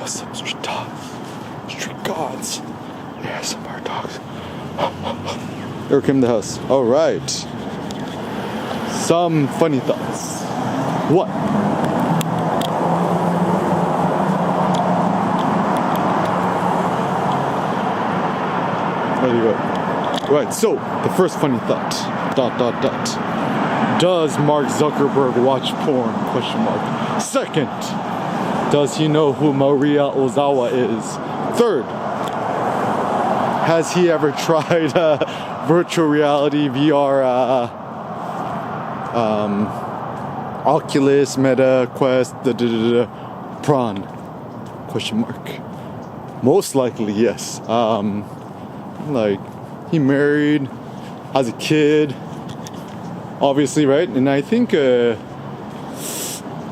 some street dogs. Street gods. Yeah, some bar dogs. Here came the house. Alright. Some funny thoughts. What? There you go. Right, so the first funny thought. ... Does Mark Zuckerberg watch porn? Question mark. Second, does he know who Maria Ozawa is? Third, has he ever tried virtual reality VR, Oculus, Meta, Quest, Prawn? Question mark. Most likely, yes. Like, he married, has a kid, obviously, right? And I think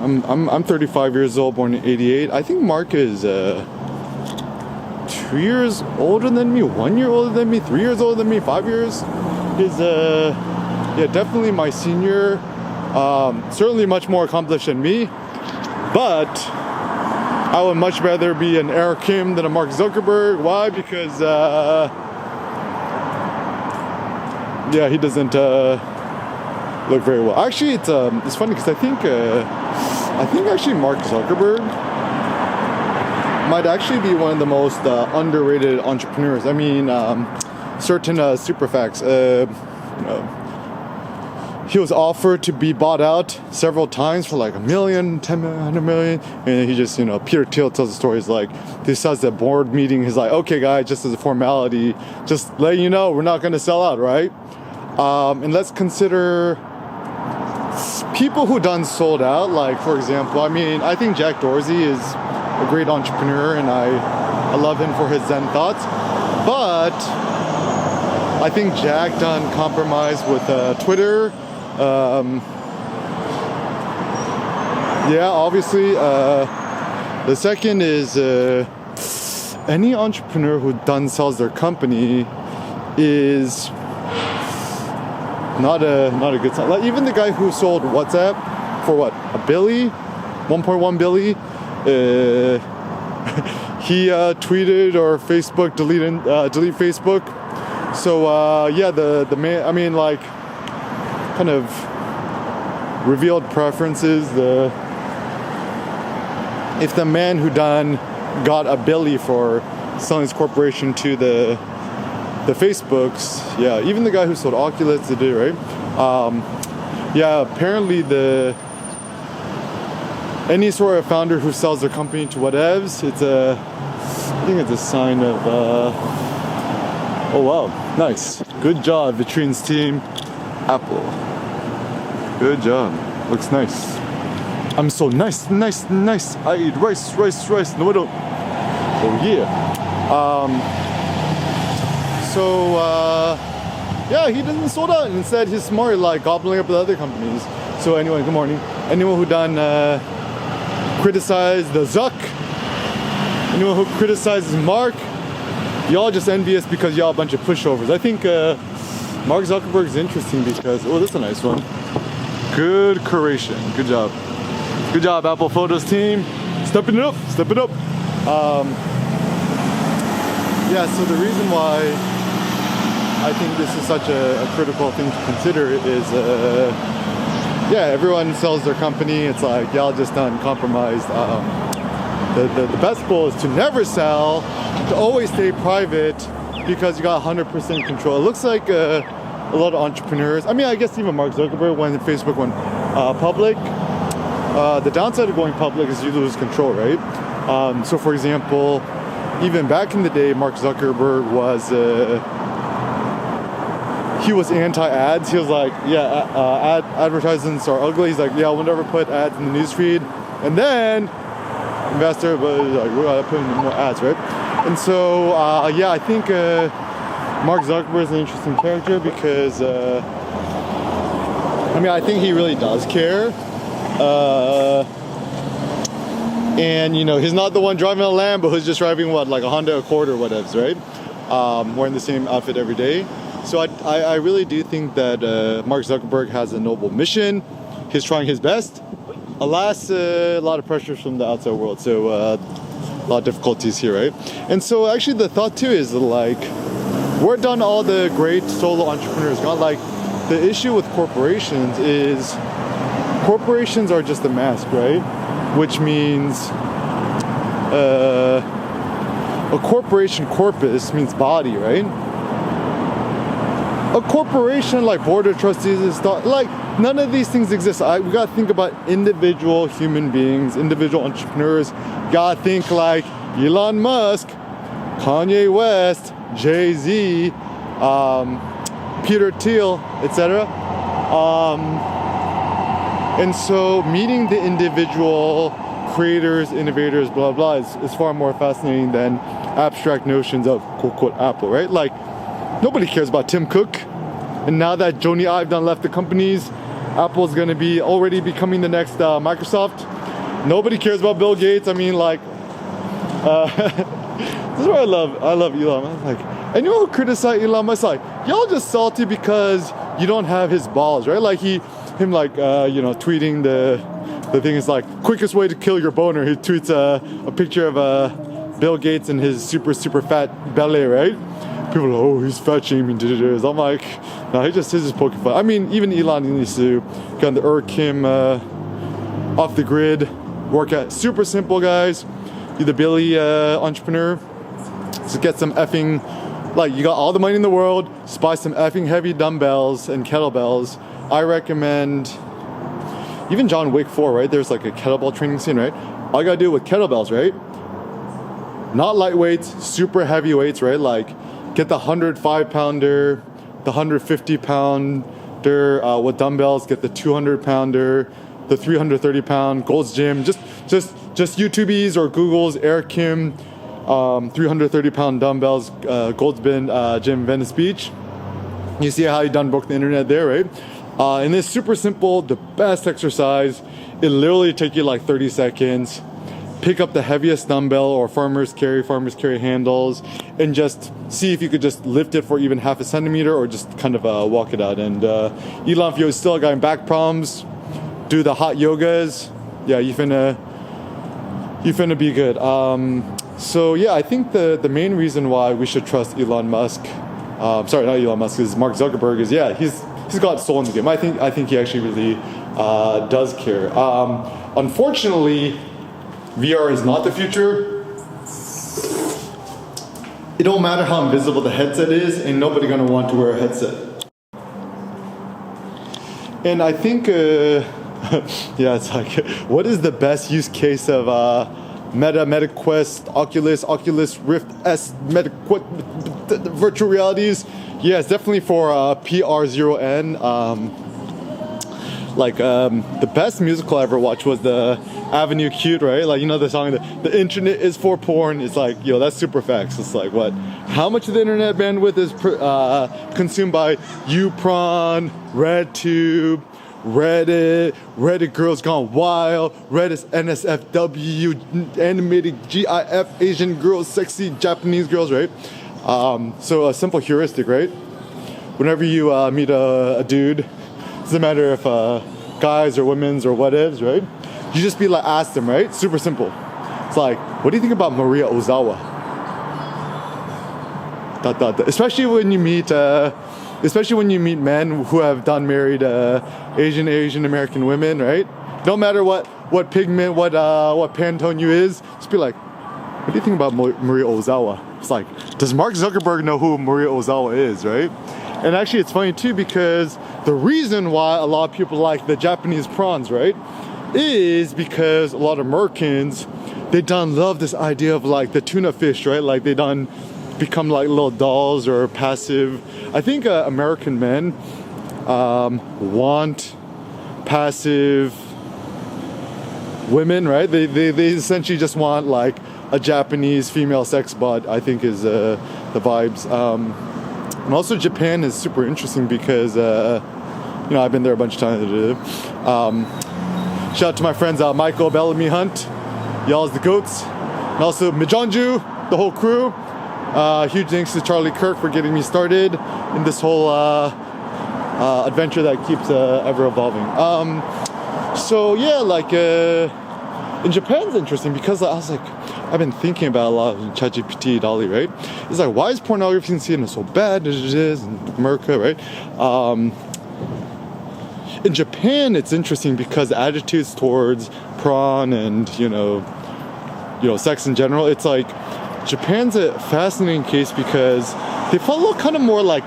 I'm 35 years old, born in '88. I think Mark is 2 years older than me, 1 year older than me, 3 years older than me, 5 years. He's yeah, definitely my senior. Certainly much more accomplished than me. But I would much rather be an Eric Kim than a Mark Zuckerberg. Why? Because yeah, he doesn't look very well. Actually, it's funny because I think actually Mark Zuckerberg might actually be one of the most underrated entrepreneurs. I mean, certain super facts. You know, he was offered to be bought out several times for like $1 million, $10 million, $100 million, and he just, you know, Peter Thiel tells the story. He's like, this has a board meeting. He's like, okay, guys, just as a formality, just letting you know, we're not going to sell out, right? And let's consider people who done sold out. Like, for example, I mean, I think Jack Dorsey is a great entrepreneur, and I love him for his Zen thoughts. But I think Jack done compromise with Twitter. Yeah, obviously. The second is any entrepreneur who done sells their company is not a good sign. Like, even the guy who sold WhatsApp for what, $1 billion, 1.1 billion, he tweeted or Facebook delete Facebook. So yeah, the man, I mean, like, kind of revealed preferences. If the man who done got $1 billion for selling his corporation to the Facebooks, yeah, even the guy who sold Oculus did it, right? Yeah, apparently any sort of founder who sells their company to whatevs, I think it's a sign of oh wow, nice, good job, Vitrine's team, Apple, good job, looks nice. I'm so nice. I eat rice. No, I don't. Oh yeah. So yeah, he doesn't sold out. Instead, he's more like gobbling up with other companies. So anyway, good morning. Anyone who done criticize the Zuck, anyone who criticizes Mark, y'all just envious because y'all a bunch of pushovers. I think Mark Zuckerberg is interesting because, oh, that's a nice one. Good curation. Good job. Good job, Apple Photos team. Step it up. Yeah, so the reason why I think this is such a critical thing to consider is, yeah, everyone sells their company. It's like, y'all just done compromised. The best goal is to never sell, to always stay private, because you got 100% control. It looks like a lot of entrepreneurs, I mean, I guess even Mark Zuckerberg, when Facebook went public, the downside of going public is you lose control, right? So for example, even back in the day, Mark Zuckerberg was he was anti-ads. He was like, yeah, advertisements are ugly. He's like, yeah, we'll never put ads in the newsfeed. And then investor was like, we gotta put in more ads, right? And so yeah, I think Mark Zuckerberg is an interesting character because I mean, I think he really does care. And you know, he's not the one driving a Lambo who's just driving what, like a Honda Accord or whatevs, right? Wearing the same outfit every day. So I really do think that Mark Zuckerberg has a noble mission. He's trying his best. Alas, a lot of pressure from the outside world. So a lot of difficulties here, right? And so actually the thought too is like, we're done all the great solo entrepreneurs gone. Like the issue with corporations is corporations are just a mask, right? Which means a corporation corpus means body, right? A corporation like board of trustees is like none of these things exist. We gotta think about individual human beings, individual entrepreneurs. You gotta think like Elon Musk, Kanye West, Jay-Z, Peter Thiel, etc. And so meeting the individual creators, innovators, blah, blah, is far more fascinating than abstract notions of quote, Apple, right? Like, nobody cares about Tim Cook. And now that Jony Ive done left the companies, Apple's gonna be already becoming the next Microsoft. Nobody cares about Bill Gates. I mean, like, this is what I love Elon. I'm like, anyone who criticize Elon Musk, like, y'all just salty because you don't have his balls, right? Like tweeting the thing is like, quickest way to kill your boner. He tweets a picture of Bill Gates and his super fat belly, right? People are like, oh, he's fat shaming. I'm like, no, he just is poking fun. I mean, even Elon needs to get on the Kim off the grid workout. Super simple, guys. You're the Billy entrepreneur. So get some effing, like, you got all the money in the world, just buy some effing heavy dumbbells and kettlebells. I recommend, even John Wick 4, right? There's like a kettlebell training scene, right? All you gotta do with kettlebells, right? Not lightweights, super heavy weights, right? Like, get the 105 pounder, the 150 pounder with dumbbells, get the 200 pounder, the 330 pound Gold's Gym. Just YouTube's or Google's Eric Kim 330 pound dumbbells, Gold's Gym, Venice Beach. You see how he done broke the internet there, right? And it's super simple, the best exercise. It literally take you like 30 seconds. Pick up the heaviest dumbbell or farmer's carry handles, and just see if you could just lift it for even half a centimeter or just kind of walk it out. And Elon, if you're still a guy in back problems, do the hot yogas. Yeah, you finna be good. So yeah, I think the main reason why we should trust Elon Musk, sorry, not Elon Musk, is Mark Zuckerberg, is he's got soul in the game. I think he actually really does care. Unfortunately, VR is not the future. It don't matter how invisible the headset is, ain't nobody gonna want to wear a headset. And I think, yeah, it's like, what is the best use case of Meta Quest, Oculus Rift S, virtual realities? Yeah, it's definitely for PR0N. The best musical I ever watched was the Avenue Q, right? Like, you know the song, the internet is for porn. It's like, yo, that's super facts. It's like, what? How much of the internet bandwidth is consumed by UPron, RedTube, Reddit Girls Gone Wild, Reddit NSFW, animated GIF, Asian girls, sexy Japanese girls, right? So a simple heuristic, right? Whenever you meet a dude, doesn't matter if guys or women's or whatevs, right? You just be like, ask them, right? Super simple. It's like, what do you think about Maria Ozawa? Especially when you meet men who have married Asian American women, right? No matter what pigment, what Pantone you is, just be like, what do you think about Maria Ozawa? It's like, does Mark Zuckerberg know who Maria Ozawa is, right? And actually, it's funny too, because the reason why a lot of people like the Japanese prawns, right, is because a lot of Americans, they done love this idea of like the tuna fish, right? Like they done become like little dolls or passive. I think American men want passive women, right? They essentially just want like a Japanese female sex bot, I think is the vibes. And also Japan is super interesting because, I've been there a bunch of times. Shout out to my friends Michael Bellamy Hunt, y'all's the goats. And also Mijonju, the whole crew. Huge thanks to Charlie Kirk for getting me started in this whole adventure that keeps ever evolving. So yeah, like in Japan's interesting because I was like, I've been thinking about a lot of ChatGPT, Dolly, right? It's like, why is pornography seen as so bad as it is in America, right? In Japan, it's interesting because attitudes towards prawn and sex in general. It's like Japan's a fascinating case because they follow kind of more like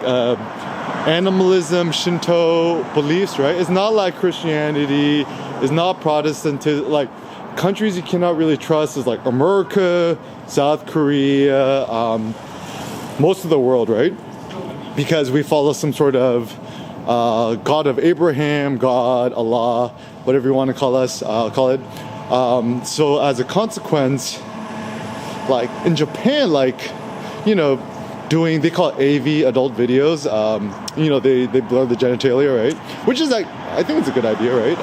animalism, Shinto beliefs, right? It's not like Christianity. It's not Protestantism. Like countries you cannot really trust is like America, South Korea, most of the world, right? Because we follow some sort of God of Abraham, God, Allah, whatever you want to call it. So as a consequence, like in Japan, like, they call it AV, adult videos. They blur the genitalia, right? Which is like, I think it's a good idea, right?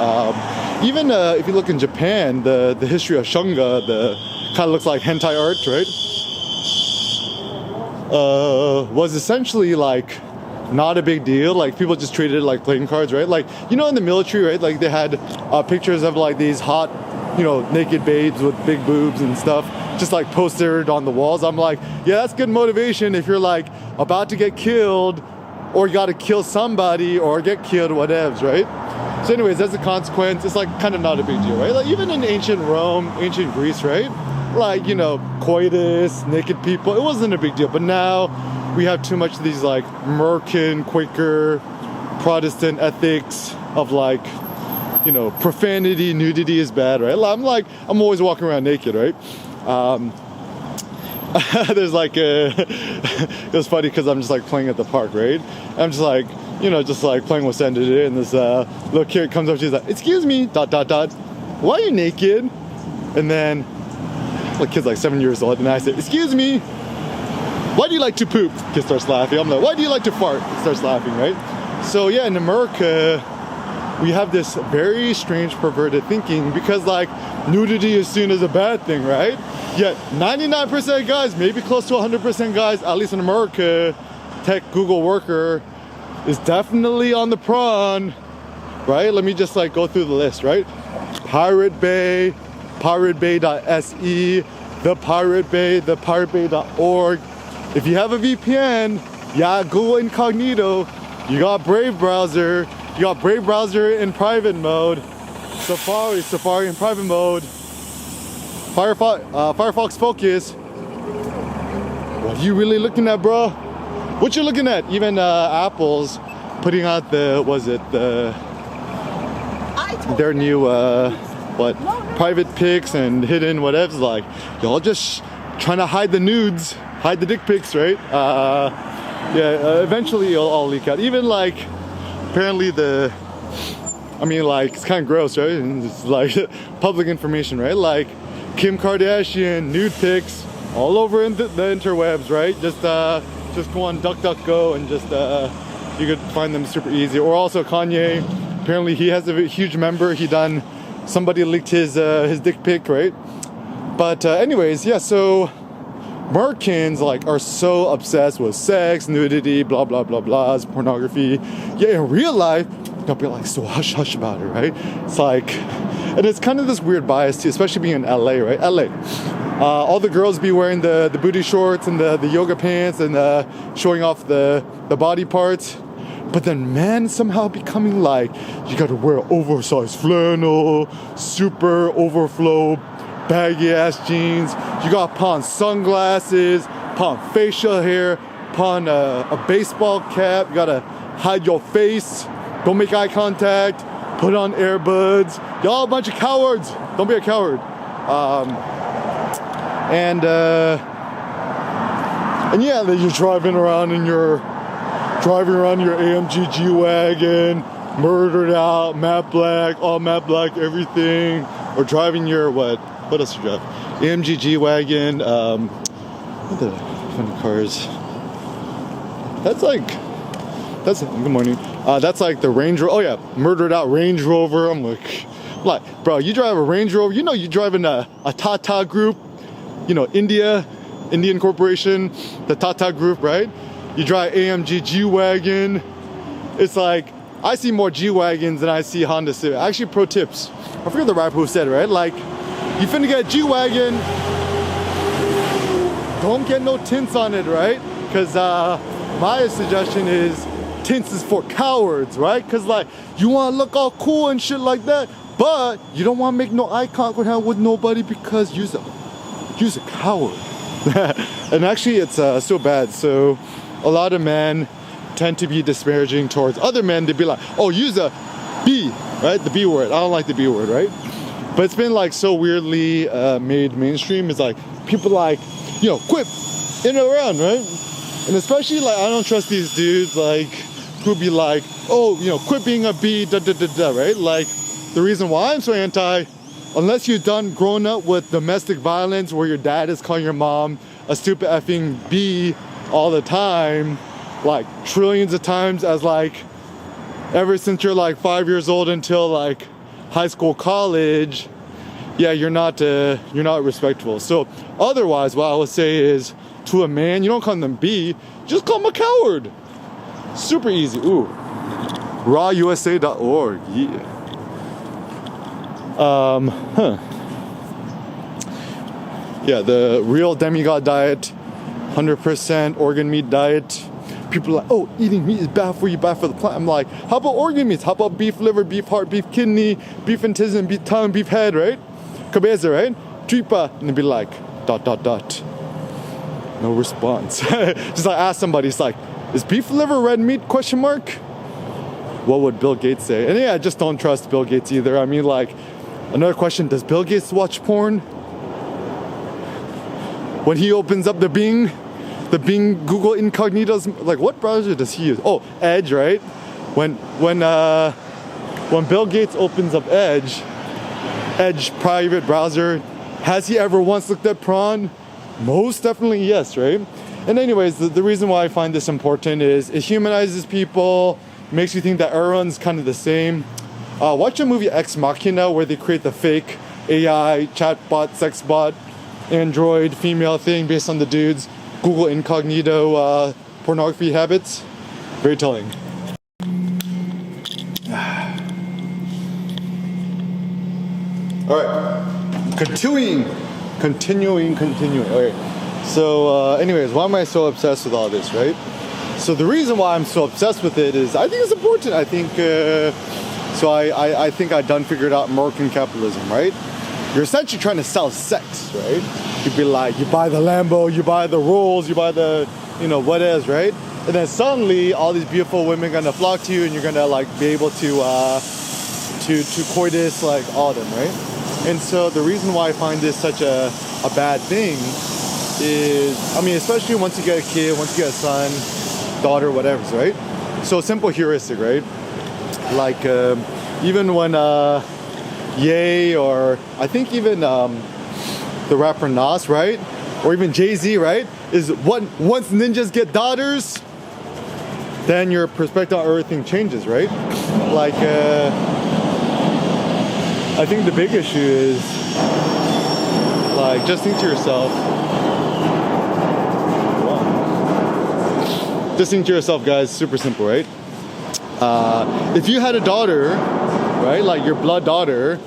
Even if you look in Japan, the history of shunga, the kind of looks like hentai art, right? Was essentially like not a big deal. Like people just treated it like playing cards, right? Like, in the military, right? Like they had pictures of like these hot, naked babes with big boobs and stuff, just like postered on the walls. I'm like, yeah, that's good motivation if you're like about to get killed or you got to kill somebody or get killed, whatevs, right? So anyways, as a consequence, it's like kind of not a big deal, right? Like even in ancient Rome, ancient Greece, right? Like, coitus, naked people, it wasn't a big deal. But now we have too much of these like American, Quaker, Protestant ethics of like, profanity, nudity is bad, right? I'm always walking around naked, right? There's like it was funny because I'm just like playing at the park, right? I'm just like, just like playing with sand today, and this little kid comes up, she's like, excuse me, ... why are you naked? And then the kid's like 7 years old, and I say, excuse me, why do you like to poop? Kid starts laughing. I'm like, why do you like to fart? Starts laughing, right? So yeah, in America, we have this very strange perverted thinking because like nudity is seen as a bad thing, right? Yet 99% of guys, maybe close to 100% guys, at least in America, tech Google worker, is definitely on the prawn, right? Let me just like go through the list, right? Pirate Bay, piratebay.se, the Pirate Bay, thepiratebay.org. If you have a VPN, yeah, Google Incognito, you got Brave Browser, you got Brave Browser in private mode, Safari in private mode, Firefox Focus. What are you really looking at, bro? What you looking at? Even Apple's putting out their new private pics and hidden whatevs. Like y'all just trying to hide the nudes, hide the dick pics, right? Eventually it'll leak out. Even like apparently it's kind of gross, right? And it's like public information, right? Like Kim Kardashian nude pics all over in the interwebs, right? Just go on DuckDuckGo and just you could find them super easy. Or also Kanye, apparently he has a huge member. Somebody leaked his dick pic, right? But anyways, yeah. So Americans are so obsessed with sex, nudity, blah blah blah blah, pornography. Yeah, in real life, they'll be like so hush hush about it, right? It's like, and it's kind of this weird bias too, especially being in LA, right? LA. All the girls be wearing the booty shorts and the yoga pants and showing off the body parts. But then men somehow becoming like, you gotta wear oversized flannel, super overflow, baggy ass jeans. You gotta put on sunglasses, put on facial hair, put on a baseball cap. You gotta hide your face. Don't make eye contact. Put on earbuds. Y'all a bunch of cowards. Don't be a coward. And yeah, then you're driving around your AMG G-Wagon, murdered out, matte black, all matte black, everything. Or driving your, what else you drive? AMG G-Wagon, what the funny cars? Good morning. That's like the Range Rover. Oh yeah, murdered out Range Rover. I'm like, bro, you drive a Range Rover, you're driving a Tata Group, Indian Corporation, the Tata Group, right? You drive AMG G-Wagon. It's like, I see more G-Wagons than I see Honda Civic. Actually, pro tips. I forget the rapper who said it, right? Like, You finna get a G-Wagon, don't get no tints on it, right? Because my suggestion is tints is for cowards, right? Because like you want to look all cool and shit like that, but you don't want to make no eye contact with nobody because you're a coward. And actually it's so bad. So a lot of men tend to be disparaging towards other men. They'd be like, oh, use a B, right? The B word. I don't like the B word, right? But it's been like so weirdly made mainstream. It's like people like, you know, quit in and around, right? And especially like I don't trust these dudes like who be like, oh, you know, quit being a B, da da da da, right? Like the reason why I'm so anti, unless you've grown up with domestic violence where your dad is calling your mom a stupid effing B all the time, like trillions of times, as like ever since you're like 5 years old until like high school, college, yeah, you're not respectful. So otherwise, what I would say is to a man, you don't call them B, just call him a coward. Super easy. Ooh, rawusa.org. Yeah. Yeah, the real demigod diet, 100% organ meat diet. People are like, oh, eating meat is bad for you, bad for the planet. I'm like, how about organ meats? How about beef liver, beef heart, beef kidney, beef intestine, beef tongue, beef head, right? Cabeza, right? Tripa. And they'd be like, ... No response. Just like ask somebody, it's like, is beef liver red meat, question mark? What would Bill Gates say? And yeah, I just don't trust Bill Gates either. I mean, like, another question, does Bill Gates watch porn? When he opens up the Bing Google Incognitos, like what browser does he use? Oh, Edge, right? When Bill Gates opens up Edge private browser, has he ever once looked at prawn? Most definitely yes, right? And anyways, the reason why I find this important is it humanizes people, makes you think that everyone's kind of the same. Watch the movie Ex Machina where they create the fake AI, chatbot, sex bot, android, female thing based on the dude's Google Incognito pornography habits. Very telling. All right, continuing. Okay, so anyways, why am I so obsessed with all this, right? So the reason why I'm so obsessed with it is I think it's important. I think I think I done figured out American capitalism, right? You're essentially trying to sell sex, right? You'd be like, you buy the Lambo, you buy the Rolls, you buy the, you know, what is, right? And then suddenly all these beautiful women are gonna flock to you and you're gonna like be able to coitus like all of them, right? And so the reason why I find this such a bad thing is, I mean, especially once you get a kid, once you get a son, daughter, whatever, right? So simple heuristic, right? Like even when Ye, or I think even the rapper Nas, right? Or even Jay-Z, right? Is once ninjas get daughters, then your perspective on everything changes, right? Like, I think the big issue is, like, just think to yourself, guys, super simple, right? If you had a daughter, right, like your blood daughter,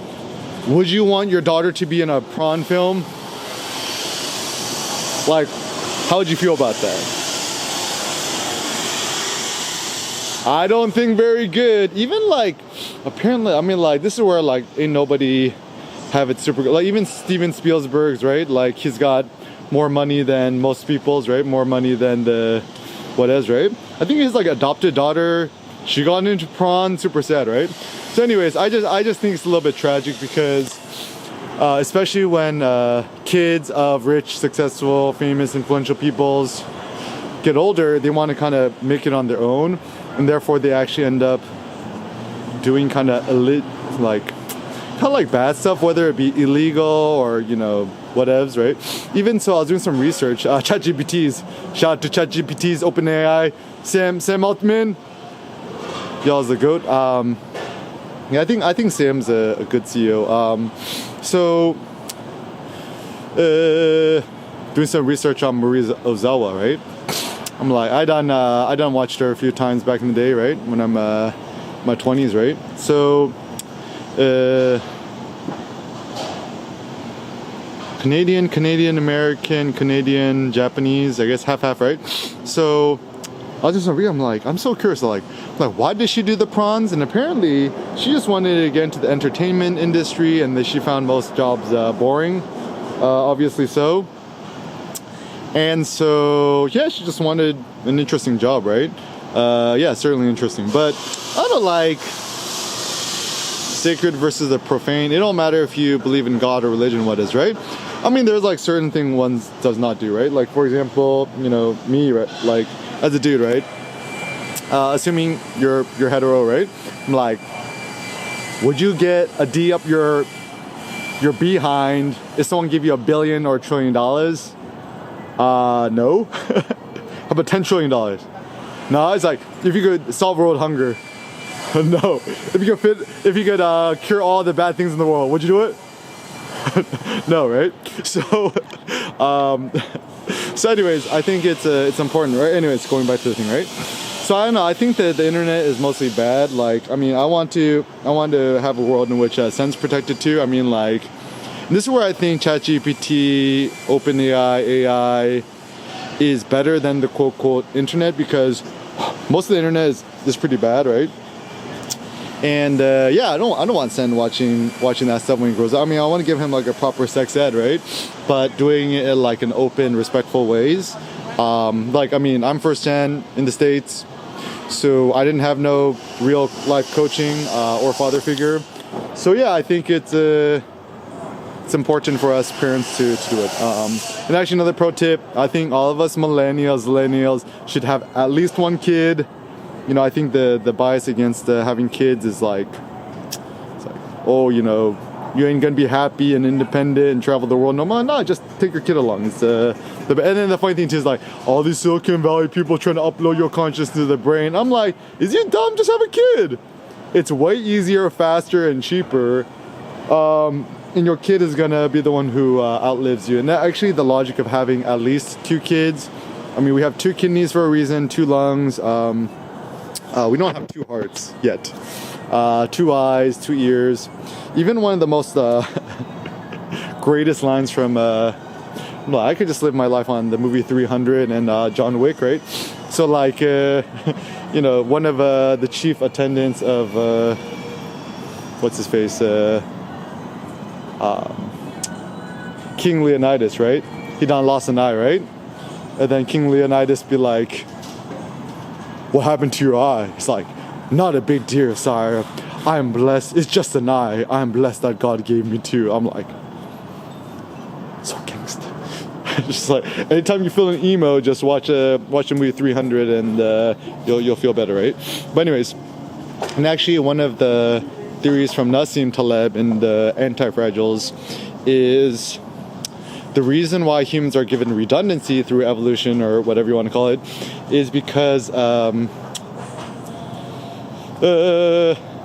would you want your daughter to be in a prawn film? Like, how would you feel about that? I don't think very good. Even like, apparently, I mean, like, this is where like ain't nobody have it super good. Like even Steven Spielberg's, right? Like he's got more money than most people's, right? More money than the what is, right? I think his like adopted daughter, she got into prawn, super sad, right? So anyways, I just think it's a little bit tragic because especially when kids of rich, successful, famous, influential peoples get older, they want to kind of make it on their own, and therefore they actually end up doing kind of bad stuff, whether it be illegal or, you know, whatevs, right? Even so, I was doing some research. ChatGPT's, shout out to ChatGPT's, OpenAI, Sam Altman. Y'all's the goat. Yeah, I think Sam's a good CEO. Doing some research on Marie Ozawa, right? I'm like, I done watched her a few times back in the day, right? When I'm my 20s, right? So Canadian American, Canadian Japanese, I guess half, right? So I was just reading, I'm like, I'm so curious, like why did she do the prawns? And apparently she just wanted to get into the entertainment industry, and that she found most jobs boring, obviously so. And so yeah, she just wanted an interesting job, right? Yeah, certainly interesting. But I don't like sacred versus the profane. It don't matter if you believe in God or religion, what is, right? I mean, there's like certain things one does not do, right? Like for example, you know, me, right? Like as a dude, right? Assuming you're hetero, right? I'm like, would you get a D up your behind if someone give you $1 billion or $1 trillion? No. How about $10 trillion? No, it's like if you could solve world hunger. No. If you could cure all the bad things in the world, would you do it? No, right? So, so anyways, I think it's important, right? Anyways, going back to the thing, right? So I don't know. I think that the internet is mostly bad. Like, I mean, I want to have a world in which sense protected too. I mean, like, this is where I think ChatGPT, OpenAI, AI is better than the quote internet, because most of the internet is pretty bad, right? And yeah, I don't want Sen watching that stuff when he grows up. I mean, I want to give him like a proper sex ed, right? But doing it in like an open, respectful ways. Like, I mean, I'm first gen in the States, so I didn't have no real life coaching or father figure. So yeah, I think it's important for us parents to do it. And actually, another pro tip: I think all of us millennials should have at least one kid. You know, I think the bias against having kids is like, it's like, oh, you know, you ain't gonna be happy and independent and travel the world. No, just take your kid along. It's and then the funny thing too is like all these Silicon Valley people trying to upload your consciousness to the brain. I'm like, is you dumb? Just have a kid. It's way easier, faster, and cheaper. And your kid is gonna be the one who outlives you. And that actually the logic of having at least 2 kids. I mean, we have 2 kidneys for a reason, 2 lungs. We don't have 2 hearts yet. 2 eyes, 2 ears. Even one of the most greatest lines from well, I could just live my life on the movie 300 and John Wick, right? So like, you know, one of the chief attendants of what's his face, King Leonidas, right? He done lost an eye, right? And then King Leonidas be like, what happened to your eye? It's like, not a big deal, sire. I am blessed. It's just an eye. I am blessed that God gave me 2. I'm like, so gangsta. Just like, anytime you feel an emo, just watch the movie 300 and you'll feel better, right? But anyways, and actually one of the theories from Nassim Taleb in the Anti-Fragiles is the reason why humans are given redundancy through evolution, or whatever you want to call it, is because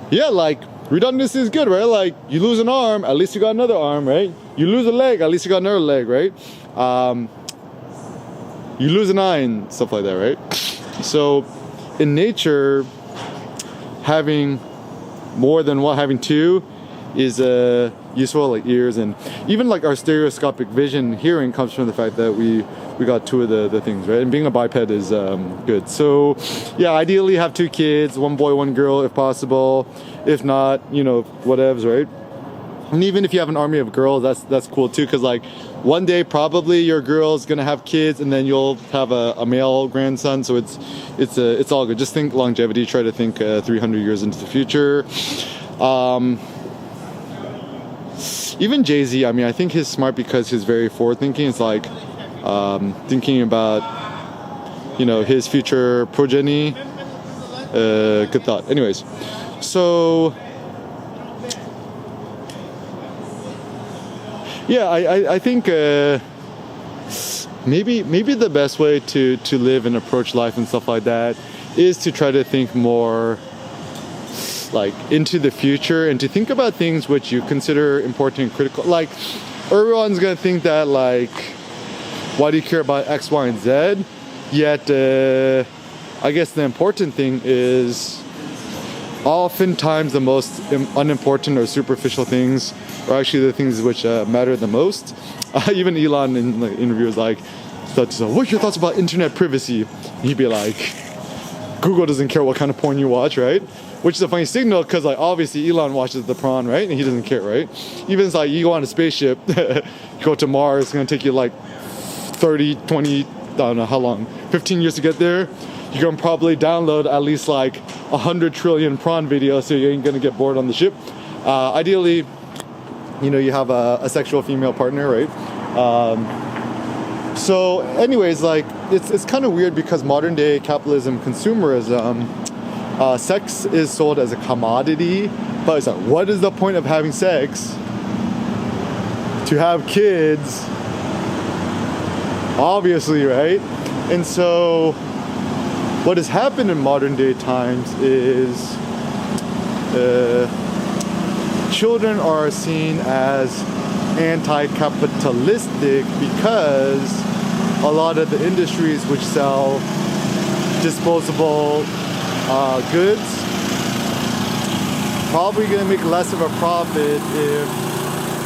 yeah, like redundancy is good, right? Like you lose an arm, at least you got another arm, right? You lose a leg, at least you got another leg, right? You lose an eye and stuff like that, right? So in nature, having more than one, having 2 is useful, like ears, and even like our stereoscopic vision, hearing comes from the fact that we got 2 of the things, right? And being a biped is good. So yeah, ideally have 2 kids, 1 boy, 1 girl if possible. If not, you know, whatevs, right? And even if you have an army of girls, that's cool too, because like one day probably your girl's gonna have kids, and then you'll have a male grandson. So it's all good. Just think longevity. Try to think 300 years into the future. Even Jay-Z, I mean, I think he's smart because he's very forward-thinking. It's like thinking about, you know, his future progeny. Good thought. Anyways, so yeah, I think maybe the best way to live and approach life and stuff like that is to try to think more like into the future, and to think about things which you consider important and critical. Like everyone's gonna think that like, why do you care about X, Y, and Z? Yet I guess the important thing is oftentimes the most unimportant or superficial things are actually the things which matter the most. Even Elon in like interviews like, what's your thoughts about internet privacy? He'd be like, Google doesn't care what kind of porn you watch, right? Which is a funny signal because like obviously Elon watches the prawn, right? And he doesn't care, right? Even it's like you go on a spaceship, you go to Mars, it's gonna take you like 30, 20, I don't know how long, 15 years to get there. You can probably download at least like 100 trillion prawn videos, so you ain't gonna get bored on the ship. Ideally, you know, you have a sexual female partner, right? So anyways, like it's kind of weird because modern day capitalism, consumerism, sex is sold as a commodity, but it's like, what is the point of having sex? To have kids, obviously, right? And so what has happened in modern day times is children are seen as anti-capitalistic because a lot of the industries which sell disposable goods probably gonna make less of a profit if,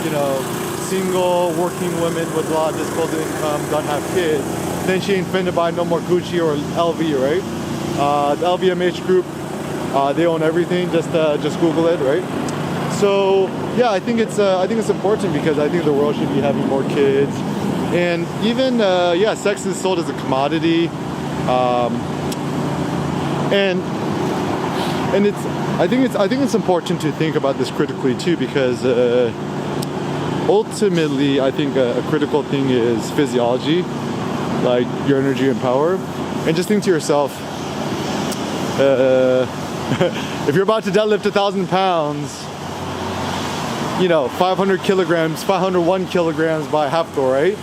you know, single working women with a lot of disposable income don't have kids. Then she ain't finna buy no more Gucci or LV, right? The LVMH group, they own everything. Just Google it, right? So yeah, I think it's important because I think the world should be having more kids, and even sex is sold as a commodity, and I think it's important to think about this critically too, because ultimately I think a critical thing is physiology, like your energy and power, and just think to yourself, if you're about to deadlift 1,000 pounds, you know, 500 kilograms, 501 kilograms by Hafthor, right?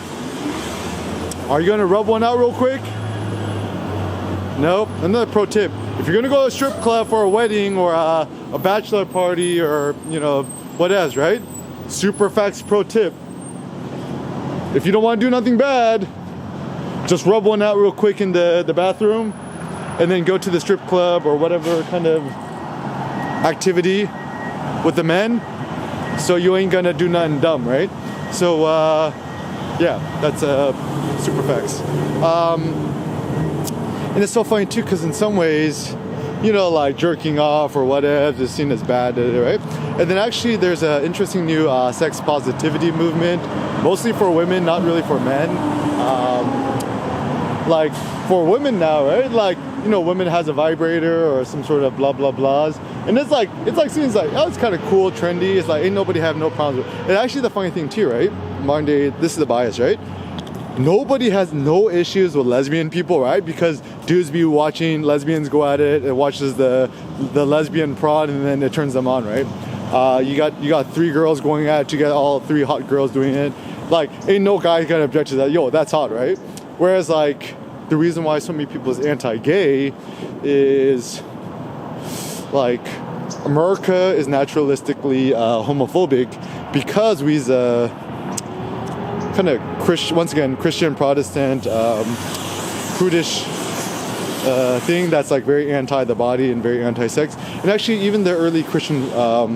Are you gonna rub one out real quick? Nope. Another pro tip: if you're gonna go to a strip club for a wedding or a bachelor party or, you know, what else, right? Super facts pro tip: if you don't want to do nothing bad, just rub one out real quick in the bathroom, and then go to the strip club or whatever kind of activity with the men, so you ain't gonna do nothing dumb, right? So yeah, that's super facts. And it's so funny too, because in some ways, you know, like jerking off or whatever is seen as bad, right? And then actually there's an interesting new sex positivity movement, mostly for women, not really for men. Like for women now, right? Like, you know, women has a vibrator or some sort of blah blah blahs, and it's like seems like, oh, it's kind of cool, trendy. It's like ain't nobody have no problems with it. And actually the funny thing too, right? Modern day, this is the bias, right? Nobody has no issues with lesbian people, right? Because dudes be watching lesbians go at it, and watches the lesbian prod, and then it turns them on, right? You got 3 girls going at it together, all 3 hot girls doing it. Like, ain't no guy gonna object to that. Yo, that's hot, right? Whereas like the reason why so many people is anti-gay is like America is naturalistically homophobic because we's kind of Christian Protestant prudish thing that's like very anti the body and very anti-sex. And actually even the early Christian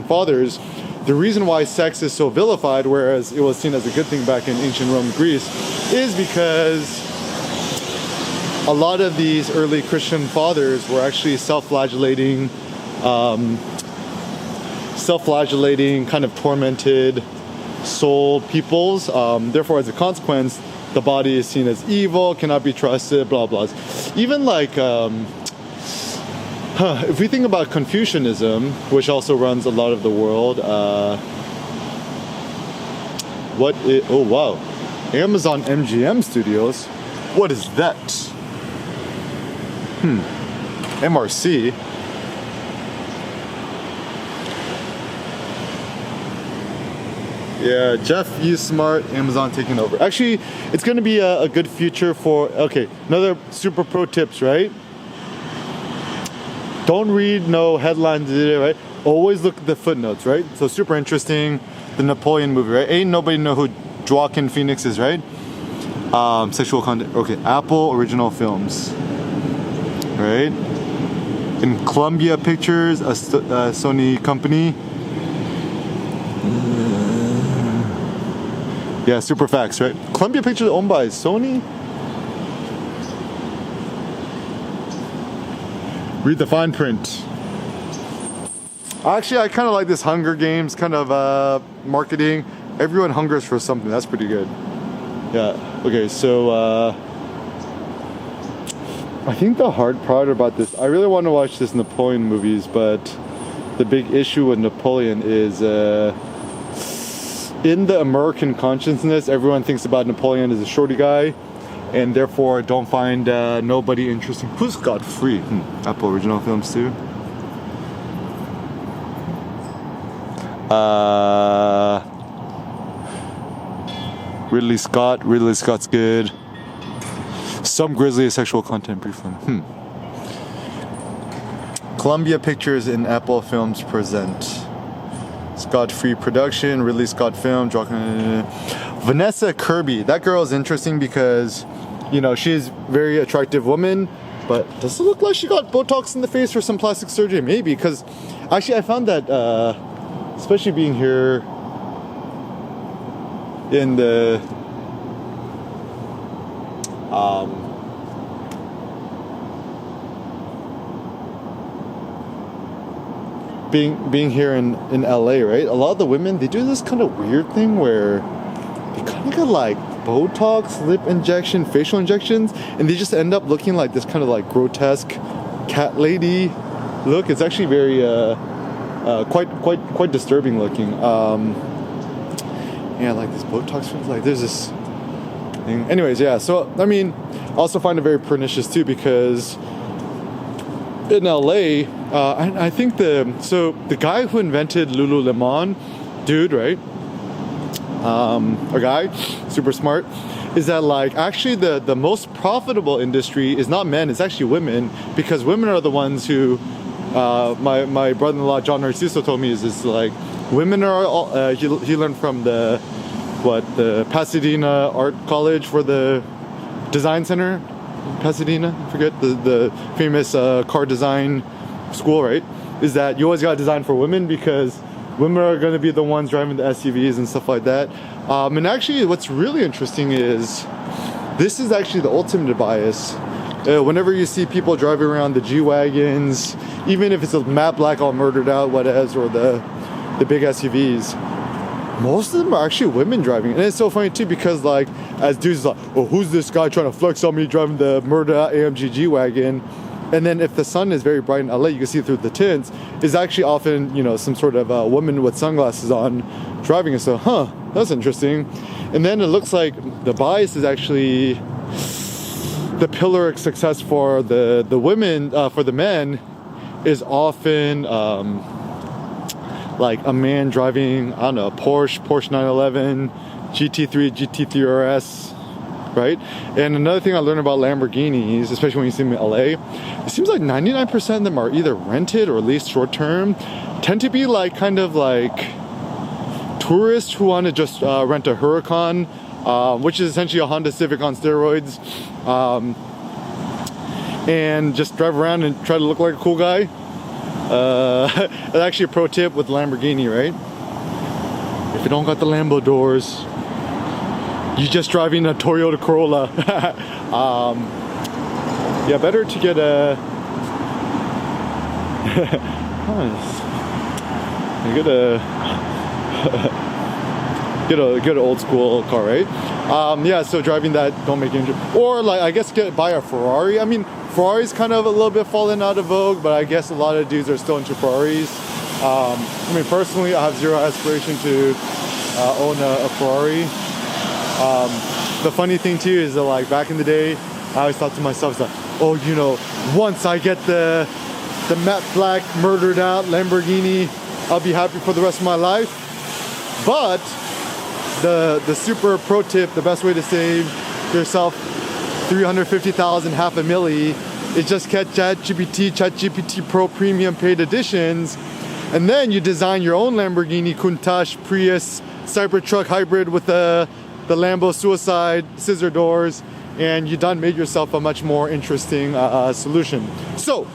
fathers, the reason why sex is so vilified, whereas it was seen as a good thing back in ancient Rome and Greece, is because a lot of these early Christian fathers were actually self-flagellating, kind of tormented soul peoples. Therefore, as a consequence, the body is seen as evil, cannot be trusted, blah blah. Even like, if we think about Confucianism, which also runs a lot of the world, oh wow, Amazon MGM Studios, what is that? MRC. Yeah, Jeff Smart, Amazon taking over. Actually, it's going to be a good future for, okay, another super pro tips, right? Don't read no headlines, right? Always look at the footnotes, right? So super interesting, the Napoleon movie, right? Ain't nobody know who Joaquin Phoenix is, right? Sexual content, okay, Apple Original Films, right? In Columbia Pictures, a Sony company. Yeah, super facts, right? Columbia Pictures owned by Sony. Read the fine print. Actually, I kind of like this Hunger Games kind of marketing. Everyone hungers for something. That's pretty good. Yeah. Okay, so I think the hard part about this, I really want to watch this Napoleon movies, but the big issue with Napoleon is in the American consciousness, everyone thinks about Napoleon as a shorty guy, and therefore don't find nobody interesting. Who's Godfrey? Apple Original Films too. Ridley Scott. Ridley Scott's good. Some grisly sexual content briefly. Columbia Pictures and Apple Films present. Scott Free Production, Ridley Scott Film, Vanessa Kirby. That girl is interesting because, you know, she's a very attractive woman, but does it look like she got Botox in the face or some plastic surgery? Maybe, because actually I found that, especially being here in the being here in LA, right? A lot of the women, they do this kind of weird thing where they kind of got like Botox, lip injection, facial injections, and they just end up looking like this kind of like grotesque cat lady look. It's actually very quite disturbing looking. Yeah, like this Botox feels like there's this thing. Anyways, yeah. So I mean, I also find it very pernicious too because in LA, I think the guy who invented Lululemon, dude, right? A guy, super smart, is that like actually the most profitable industry is not men, it's actually women, because women are the ones who, my brother-in-law John Narciso told me is like, women are all, he learned from the Pasadena Art College for the Design Center, Pasadena, I forget, the famous car design school, right? Is that you always got to design for women because women are going to be the ones driving the SUVs and stuff like that. And actually what's really interesting is this is actually the ultimate bias. Whenever you see people driving around the G-Wagons, even if it's a matte black all murdered out, whatever, or the big SUVs, most of them are actually women driving. And it's so funny too because like as dudes like, oh, who's this guy trying to flex on me driving the murdered out AMG G-Wagon? And then if the sun is very bright in LA, you can see through the tints, is actually often, you know, some sort of woman with sunglasses on driving it. So, that's interesting. And then it looks like the bias is actually the pillar of success for the women, for the men, is often like a man driving, I don't know, Porsche 911, GT3, GT3 RS, right? And another thing I learned about Lamborghinis, especially when you see them in LA, it seems like 99% of them are either rented or leased short term, tend to be like kind of like tourists who want to just rent a Huracan, which is essentially a Honda Civic on steroids, and just drive around and try to look like a cool guy. It's actually a pro tip with Lamborghini, right? If you don't got the Lambo doors, you're just driving a Toyota Corolla. Yeah, better to get a get an old school car, right? Yeah, so driving that don't make any, or like I guess buy a Ferrari. I mean, Ferrari's kind of a little bit fallen out of vogue, but I guess a lot of dudes are still into Ferraris. I mean, personally, I have zero aspiration to own a Ferrari. The funny thing too is that like back in the day, I always thought to myself, like, oh, you know, once I get the matte black murdered out Lamborghini, I'll be happy for the rest of my life. But the super pro tip, the best way to save yourself 350,000, half a milli, is just get ChatGPT Pro Premium paid editions, and then you design your own Lamborghini Countach, Prius, Cybertruck hybrid with the Lambo Suicide scissor doors, and you done made yourself a much more interesting solution. So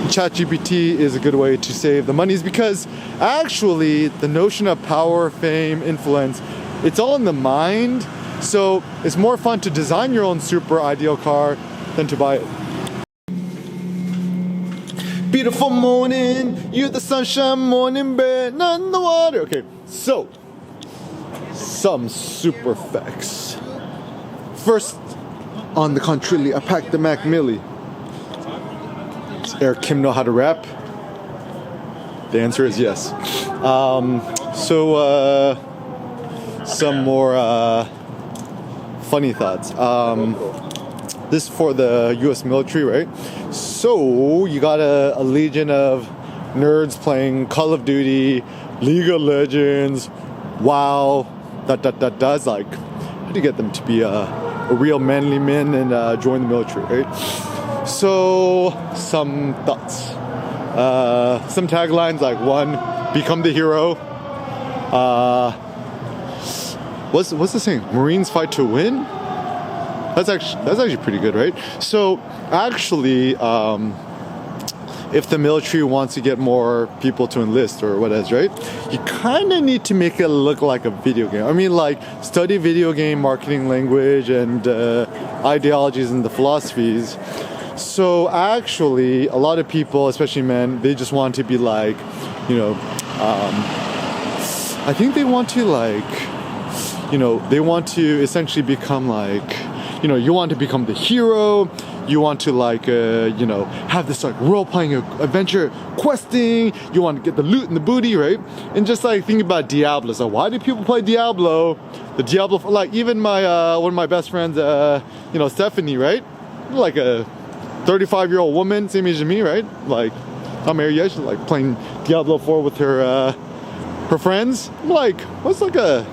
ChatGPT is a good way to save the monies because actually the notion of power, fame, influence it's all in the mind. So it's more fun to design your own super ideal car than to buy it. Beautiful morning, you're the sunshine morning bread, not in the water. Okay, so some super facts. First, on the contrary, I packed the Mac Millie. Does Eric Kim know how to rap? The answer is yes. Some more funny thoughts. This is for the U.S. military, right? So you got a legion of nerds playing Call of Duty, League of Legends, WoW. That's like, how do you get them to be a real manly men and join the military, right? So some thoughts, some taglines like one, become the hero. What's the saying? Marines fight to win. That's actually pretty good, right? So actually, if the military wants to get more people to enlist or what else, right? You kind of need to make it look like a video game. I mean, like, study video game marketing language and ideologies and the philosophies. So actually, a lot of people, especially men, they just want to be like, I think they want to they want to essentially become like, you want to become the hero. You want to have this like role-playing adventure questing. You want to get the loot and the booty, right? And just like think about Diablo. So why do people play Diablo? The Diablo, like even my one of my best friends, Stephanie, right? Like a 35-year-old woman, same age as me, right? Like I'm married, yeah, she's like playing Diablo 4 with her friends. I'm like, what's like a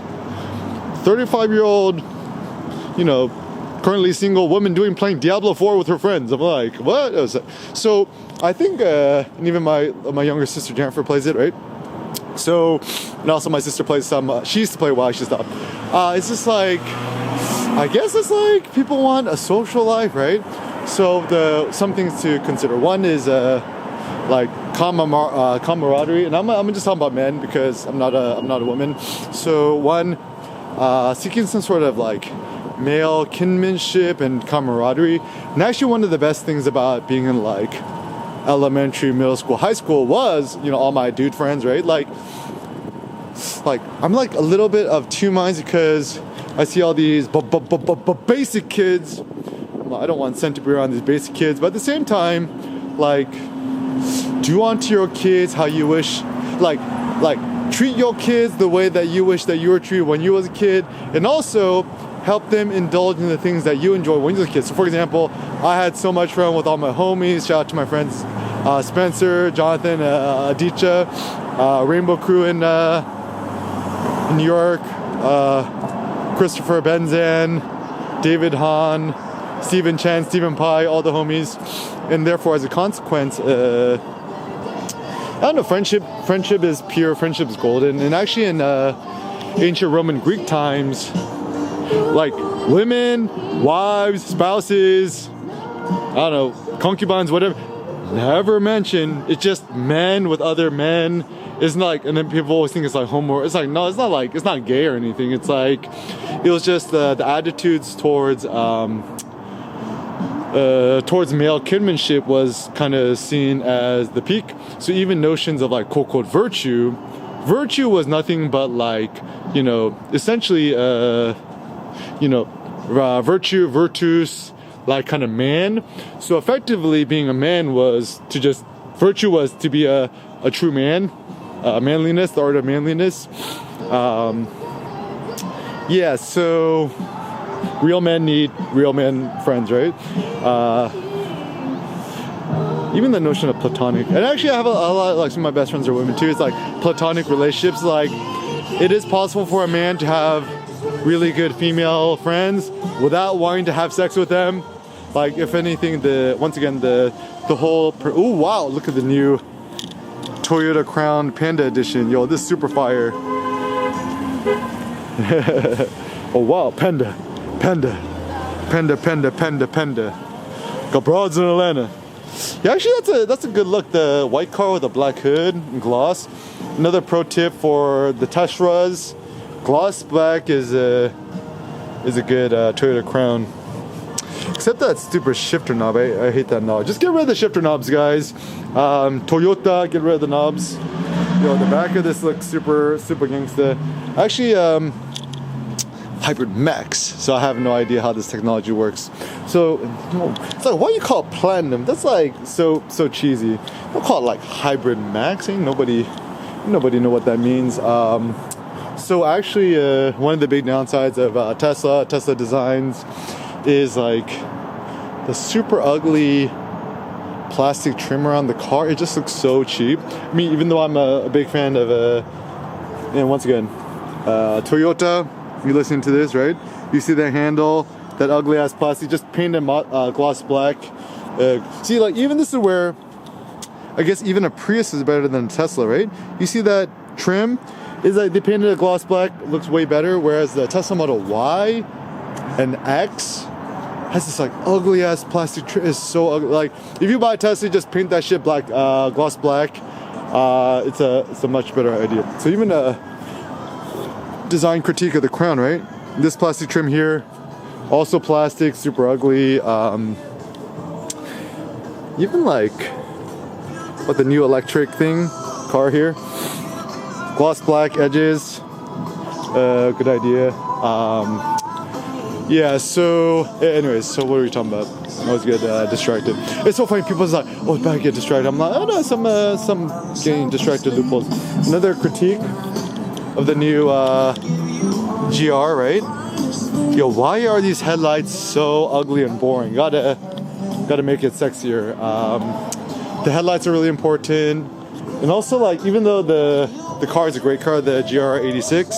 35-year-old, currently single woman playing Diablo 4 with her friends? I'm like, what? So I think, and even my younger sister Jennifer plays it, right? So, and also my sister plays some. She used to play WoW. She stopped. It's just like, I guess it's like people want a social life, right? So some things to consider. One is like camaraderie, and I'm just talking about men because I'm not a woman. So one, seeking some sort of like male kinship and camaraderie. And actually one of the best things about being in like elementary, middle school, high school was, all my dude friends, right? Like I'm like a little bit of two minds because I see all these basic kids. I don't want sent to be around these basic kids, but at the same time, like, do unto your kids how you wish, like treat your kids the way that you wish that you were treated when you was a kid, and also help them indulge in the things that you enjoy when you were a kid. So for example, I had so much fun with all my homies. Shout out to my friends Spencer, Jonathan, Aditya, Rainbow Crew in New York, Christopher Benzan, David Hahn, Stephen Chen, Stephen Pai, all the homies. And therefore, as a consequence, I don't know, friendship is pure, friendship is golden. And actually in ancient Roman Greek times, like women, wives, spouses, I don't know, concubines, whatever, never mentioned. It's just men with other men. It's not like, and then people always think it's like homo. It's like, no, it's not like, it's not gay or anything. It's like, it was just the attitudes towards male kinship was kind of seen as the peak. So even notions of like quote unquote virtue was nothing but like, essentially, virtus, like kind of man. So effectively being a man virtue was to be a true man, manliness, the art of manliness. So real men need real men friends, right? Even the notion of platonic, and actually I have a lot, like some of my best friends are women too. It's like platonic relationships. Like it is possible for a man to have really good female friends without wanting to have sex with them. Like if anything, the whole. Oh wow! Look at the new Toyota Crown Panda Edition. Yo, this is super fire. Oh wow, Panda. Got broads in Atlanta. Yeah, actually that's a good look. The white car with a black hood and gloss. Another pro tip for the Teslas, gloss black is a good Toyota Crown. Except that stupid shifter knob. I hate that knob. Just get rid of the shifter knobs, guys. Toyota, get rid of the knobs. Yo, the back of this looks super gangsta. Actually, Hybrid Max. So I have no idea how this technology works. So it's like, why do you call it platinum? That's like so cheesy. Don't call it like Hybrid Max. Ain't nobody know what that means. So actually, one of the big downsides of Tesla designs is like the super ugly plastic trim around the car. It just looks so cheap. I mean, even though I'm a big fan of and once again, Toyota. You listen to this, right? You see the handle, that ugly ass plastic, just painted gloss black. See, like even this is where I guess even a Prius is better than a Tesla, right? You see that trim is like they painted a gloss black, looks way better, whereas the Tesla Model Y and X has this like ugly ass plastic trim. It's so ugly. Like if you buy a Tesla, just paint that shit black, gloss black. It's a much better idea. So even design critique of the Crown, right? This plastic trim here, also plastic, super ugly. Even like what the new electric thing car here, gloss black edges. Good idea. Yeah. So, anyways, so what are we talking about? I was get distracted. It's so funny. People's like, "Oh, it's bad to get distracted." I'm like, "Oh no, some getting distracted loopholes." Another critique of the new GR, right? Yo, why are these headlights so ugly and boring? Gotta make it sexier. The headlights are really important, and also like even though the car is a great car, the GR86,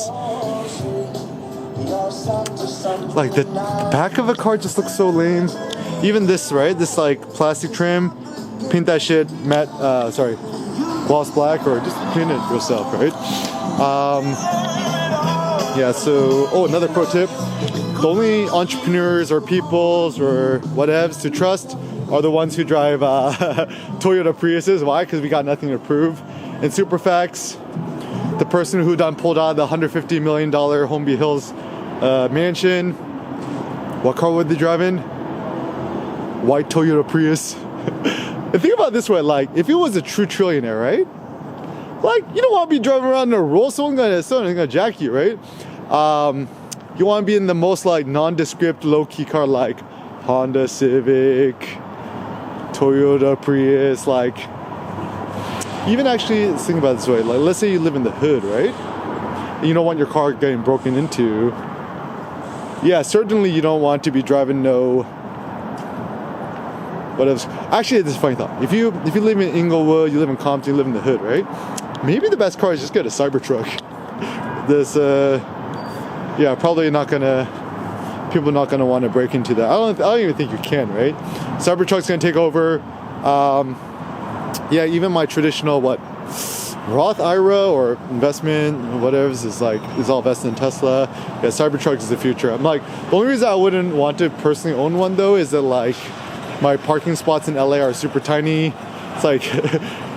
like the back of the car just looks so lame. Even this, right? This like plastic trim, paint that shit matte, gloss black, or just paint it yourself, right? Yeah, so, another pro tip. The only entrepreneurs or peoples or whatevs to trust are the ones who drive Toyota Priuses. Why? Because we got nothing to prove. And super facts, the person who done pulled out the $150 million Holmby Hills mansion, what car would they drive in? White Toyota Prius. And think about it this way, like, if it was a true trillionaire, right? Like, you don't want to be driving around in a Rolls, someone's gonna jack you, right? You want to be in the most like nondescript, low-key car like Honda Civic, Toyota Prius, like. Even actually think about it this way, like let's say you live in the hood, right? And you don't want your car getting broken into. Yeah, certainly you don't want to be driving what else? Actually, this is a funny thought. If you live in Inglewood, you live in Compton, you live in the hood, right? Maybe the best car is just get a Cybertruck. This, probably not gonna. People are not gonna want to break into that. I don't even think you can, right? Cybertruck's gonna take over. Even my traditional Roth IRA or investment, whatever is all vested in Tesla. Yeah, Cybertruck is the future. I'm like, the only reason I wouldn't want to personally own one though is that like my parking spots in LA are super tiny. It's like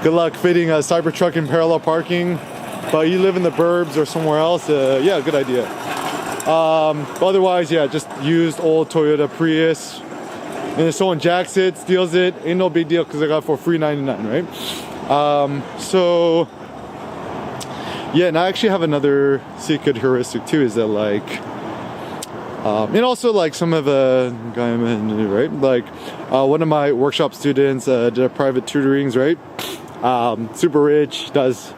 good luck fitting a Cybertruck in parallel parking. But you live in the burbs or somewhere else, good idea. Otherwise, just used old Toyota Prius. And if someone jacks it, steals it, ain't no big deal because I got it for free $99, right? And I actually have another secret heuristic too, is that like, and also like some of the guy, right? Like one of my workshop students did private tutorings, right? Super rich, does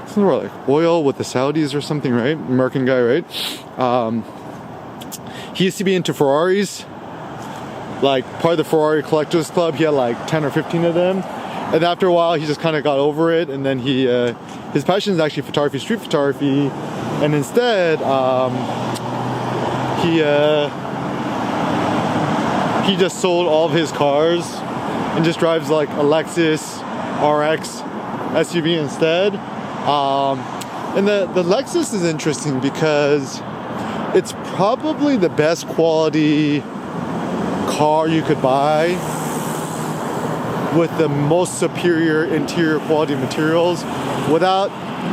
something like oil with the Saudis or something, right? American guy, right? He used to be into Ferraris. Like part of the Ferrari collectors club, he had like 10 or 15 of them, and after a while he just kind of got over it, and then his passion is actually photography, street photography, and instead he just sold all of his cars and just drives like a Lexus RX SUV instead. And the Lexus is interesting because it's probably the best quality car you could buy with the most superior interior quality materials without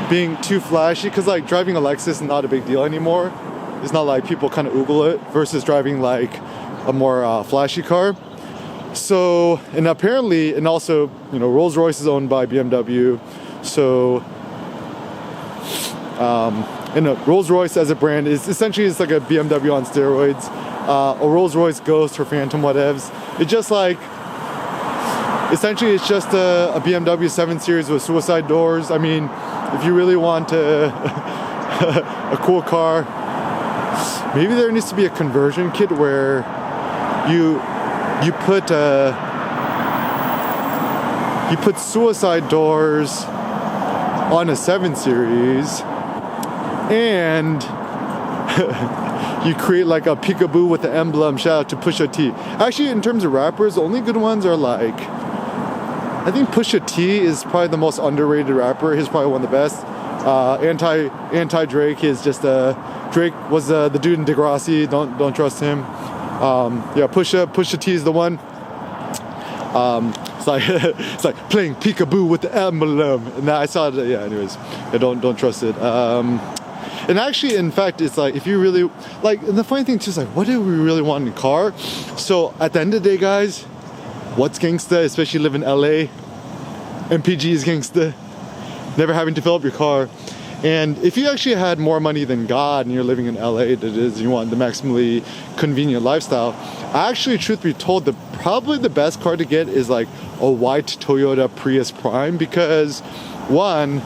being too flashy, because like driving a Lexus is not a big deal anymore. It's not like people kind of oogle it versus driving like a more flashy car. So, and apparently, and also, you know, Rolls-Royce is owned by BMW. So, and Rolls-Royce as a brand is essentially it's like a BMW on steroids. A Rolls-Royce Ghost or Phantom whatevs. It's just like, essentially it's just a BMW 7 Series with suicide doors. I mean, if you really want a cool car, maybe there needs to be a conversion kit where you put suicide doors on a 7 Series and you create like a peekaboo with the emblem. Shout out to Pusha T. Actually, in terms of rappers, the only good ones are like, I think Pusha T is probably the most underrated rapper. He's probably one of the best. Anti Drake is just Drake was the dude in Degrassi. Don't trust him. Yeah, Pusha T is the one. It's like playing peekaboo with the emblem. And I saw it. Yeah. Anyways, yeah, don't trust it. And actually, in fact, it's like if you really like. And the funny thing too is like, what do we really want in a car? So at the end of the day, guys, what's gangsta? Especially live in LA. MPG is gangsta. Never having to fill up your car. And if you actually had more money than God and you're living in LA, that is, you want the maximally convenient lifestyle. Actually, truth be told, probably the best car to get is like a white Toyota Prius Prime, because one,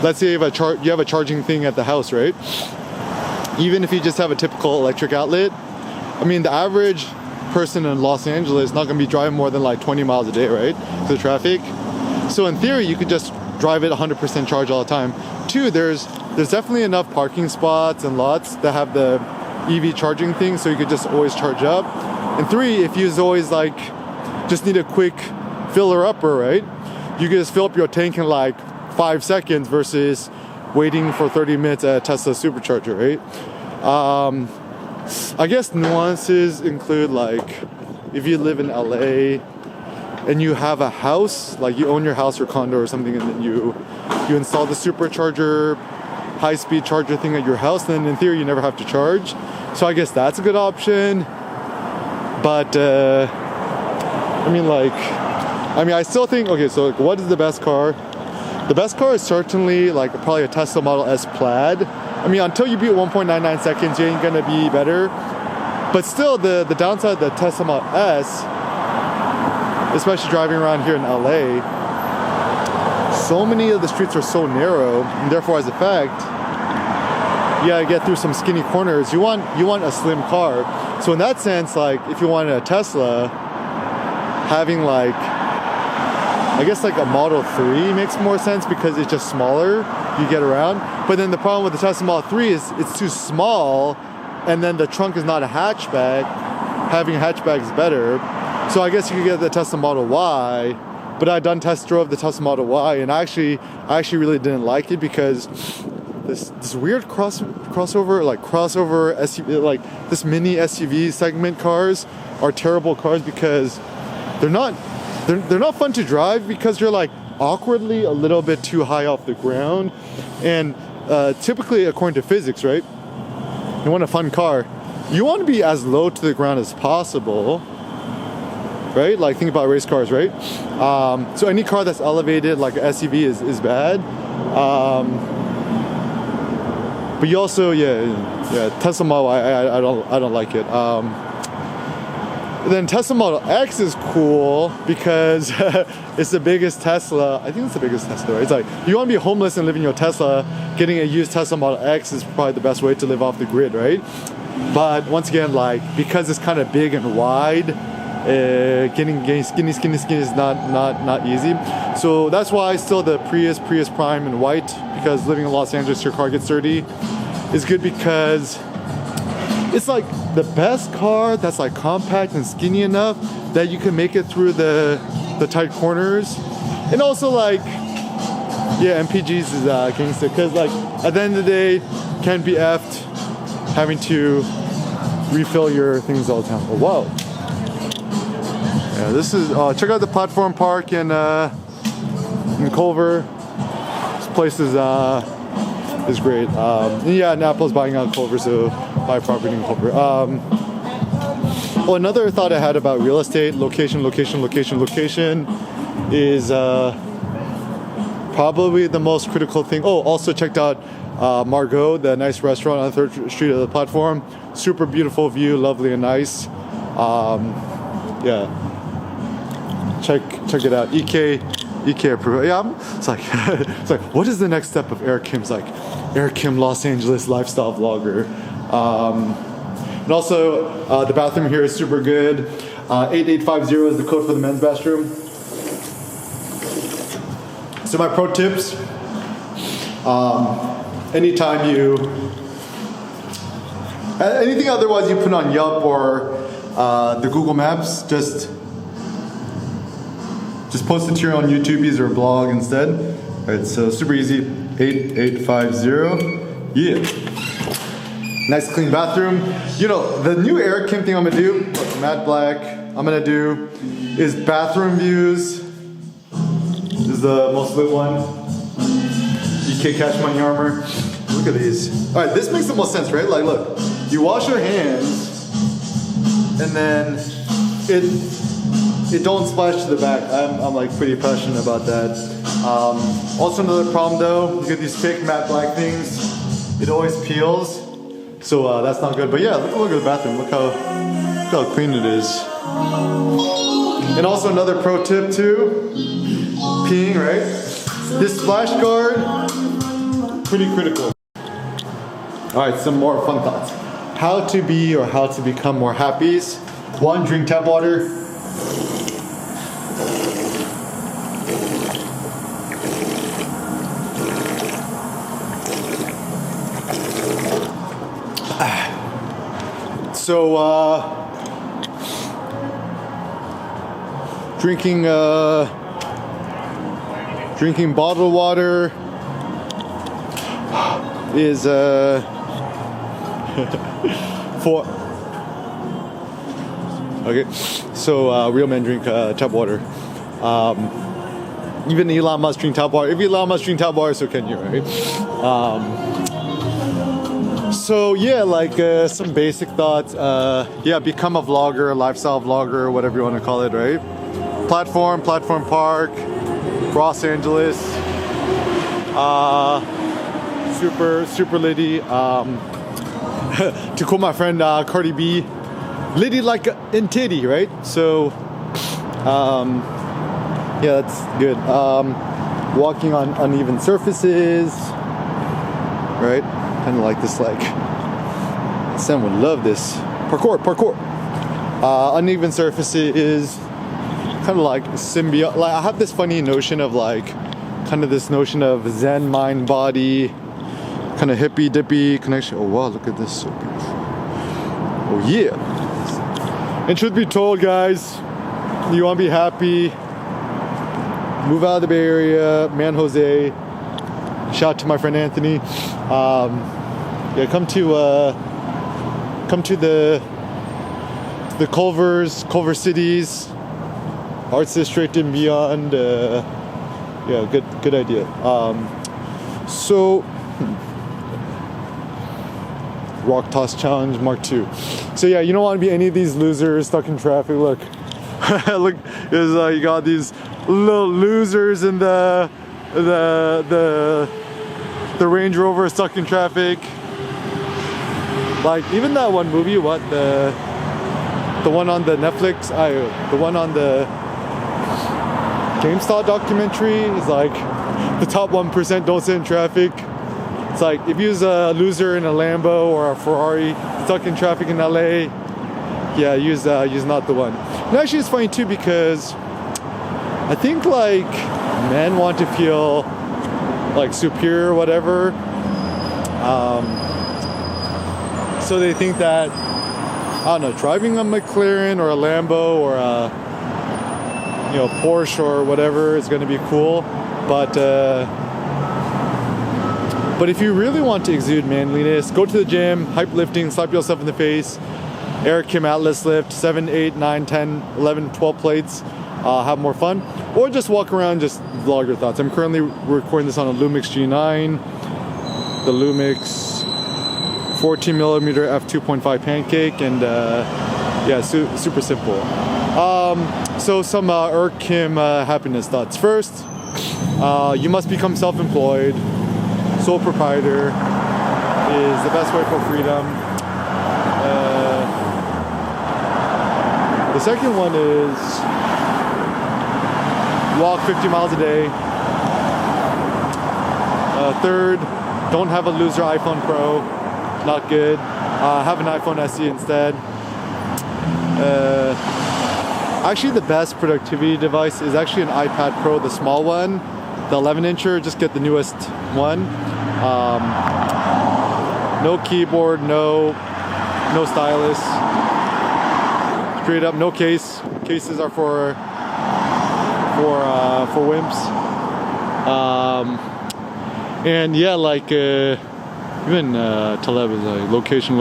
let's say you have a charging thing at the house, right? Even if you just have a typical electric outlet, I mean, the average person in Los Angeles is not going to be driving more than like 20 miles a day, right? To the traffic. So in theory, you could just drive it 100% charge all the time. Two, there's definitely enough parking spots and lots that have the EV charging thing, so you could just always charge up. And three, if you always like just need a quick filler upper, right? You can just fill up your tank in like 5 seconds versus waiting for 30 minutes at a Tesla supercharger, right? I guess nuances include like if you live in LA and you have a house, like you own your house or condo or something, and then you install the supercharger, high-speed charger thing at your house, then in theory you never have to charge. So I guess that's a good option. But I still think, okay, so like, what is the best car? The best car is certainly like probably a Tesla Model S Plaid. I mean, until you beat 1.99 seconds, you ain't gonna be better. But still, the downside of the Tesla Model S, especially driving around here in LA, so many of the streets are so narrow, and therefore, as a fact, you gotta get through some skinny corners. You want a slim car. So in that sense, like if you wanted a Tesla, having like, I guess like a Model 3 makes more sense because it's just smaller. You get around. But then the problem with the Tesla Model 3 is it's too small, and then the trunk is not a hatchback. Having a hatchback is better. So I guess you could get the Tesla Model Y, but I done test drove the Tesla Model Y, and I actually really didn't like it because this weird crossover SUV, like this mini SUV segment cars are terrible cars because they're not fun to drive because you're like awkwardly a little bit too high off the ground, and typically according to physics, right? You want a fun car, you want to be as low to the ground as possible. Right? Like think about race cars, right? So any car that's elevated like an SUV is bad. But you also, Tesla Model I don't like it. Then Tesla Model X is cool because it's the biggest Tesla. I think it's the biggest Tesla, right? It's like you want to be homeless and live in your Tesla, getting a used Tesla Model X is probably the best way to live off the grid, right? But once again, like because it's kind of big and wide, getting skinny is not easy. So that's why still the Prius Prime in white, because living in Los Angeles your car gets dirty, is good because it's like the best car that's like compact and skinny enough that you can make it through the tight corners. And also like MPGs is gangsta because like at the end of the day can't be effed having to refill your things all the time. Oh, whoa. Yeah, this is check out the platform park in Culver. There's place is great. And yeah, Napo's buying out Culver, so buy property in Culver. Oh, another thought I had about real estate, location is probably the most critical thing. Oh, also checked out Margot, the nice restaurant on 3rd Street of the platform. Super beautiful view, lovely and nice. Yeah, check it out. EK approved. Yeah, it's like it's like, what is the next step of Eric Kim's, like Eric Kim Los Angeles lifestyle vlogger. And also the bathroom here is super good. 8850 is the code for the men's bathroom. So my pro tips, anytime anything otherwise you put on Yelp or the Google Maps, just post it to your own YouTubies or blog instead. All right, so super easy, 8850, yeah. Nice clean bathroom. You know, the new Eric Kim thing I'm gonna do, matte black, I'm gonna do is bathroom views. This is the most lit one. EK Cash Money Armor. Look at these. All right, this makes the most sense, right? Like, look, you wash your hands, and then it don't splash to the back. I'm like pretty passionate about that. Also another problem though, you get these fake matte black things. It always peels, so that's not good. But yeah, look at the bathroom. Look how clean it is. And also another pro tip too, peeing, right? This splash guard, pretty critical. All right, some more fun thoughts. How to be or how to become more happies. 1, drink tap water. So, drinking bottled water is for okay. So real men drink tap water. Even Elon Musk drink tap water. If Elon Musk drink tap water, so can you, right? So yeah, like some basic thoughts. Yeah, become a vlogger, a lifestyle vlogger, whatever you want to call it, right? Platform Park, Los Angeles. Super litty. To quote my friend Cardi B, litty like in titty, right? So yeah, that's good. Walking on uneven surfaces, right? Kind of like this, like Sam would love this. Parkour. Uneven surfaces, kind of like symbiote. Like I have this funny notion of like, kind of this notion of Zen mind body, kind of hippy dippy connection. Oh wow, look at this, so beautiful. Oh yeah. And truth be told, guys, you want to be happy, move out of the Bay Area, man Jose. Shout out to my friend Anthony. Yeah, come to the Culver cities, Arts District and beyond. Yeah, good idea. So Rock Toss Challenge Mark II. So yeah, you don't want to be any of these losers stuck in traffic. Look, look, you got these little losers in the Range Rover stuck in traffic. Like even that one movie, the one on the Netflix, the one on the GameStop documentary is like the top 1% don't sit in traffic. It's like if you was a loser in a Lambo or a Ferrari stuck in traffic in LA, yeah, use not the one. And actually it's funny too because I think like men want to feel like superior or whatever. So they think that, I don't know, driving a McLaren or a Lambo or a Porsche or whatever is going to be cool. But if you really want to exude manliness, go to the gym, hype lifting, slap yourself in the face. Eric Kim Atlas lift, 7, 8, 9, 10, 11, 12 plates. have more fun, or just walk around, just vlog your thoughts. I'm currently recording this on a Lumix G9, the Lumix 14mm f2.5 pancake, and yeah, super simple. So some Kim happiness thoughts. First, you must become self-employed. Sole proprietor is the best way for freedom. The second one is walk 50 miles a day. Third, don't have a loser iPhone Pro. Not good. Have an iPhone SE instead. Actually, the best productivity device is actually an iPad Pro, the small one, the 11-incher. Just get the newest one. No keyboard, no stylus. Straight up, no case. Cases are for wimps. And yeah, like even Taleb is like location.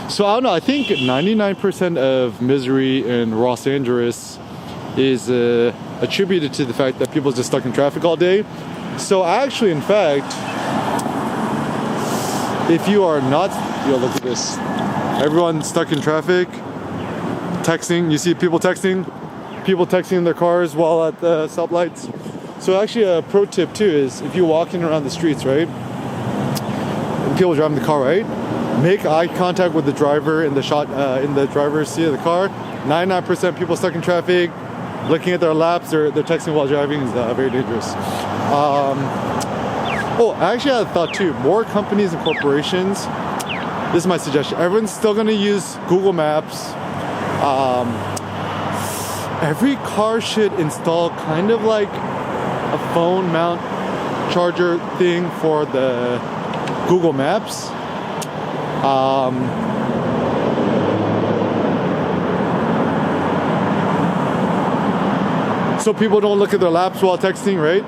So I don't know. I think 99% of misery in Los Angeles is attributed to the fact that people are just stuck in traffic all day. So actually, in fact, if you are not, look at this. Everyone stuck in traffic, texting. You see people texting in their cars while at the stoplights. So actually, a pro tip too is if you're walking around the streets, right, and people driving the car, right, make eye contact with the driver in the driver's seat of the car. 99% people stuck in traffic, looking at their laps, they're texting while driving is very dangerous. I actually had a thought too. More companies and corporations. This is my suggestion. Everyone's still going to use Google Maps. Every car should install kind of like a phone mount charger thing for the Google Maps. So people don't look at their laps while texting, right?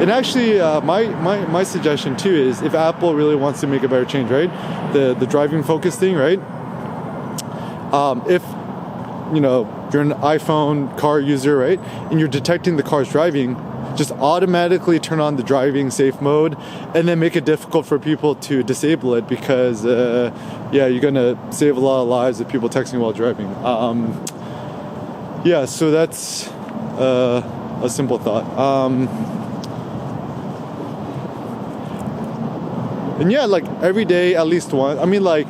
And actually, my suggestion too is if Apple really wants to make a better change, right? The driving focus thing, right? If you're an iPhone car user, right, and you're detecting the car's driving, just automatically turn on the driving safe mode, and then make it difficult for people to disable it because, you're gonna save a lot of lives of people texting while driving. So that's a simple thought. And yeah, like every day at least one. I mean, like,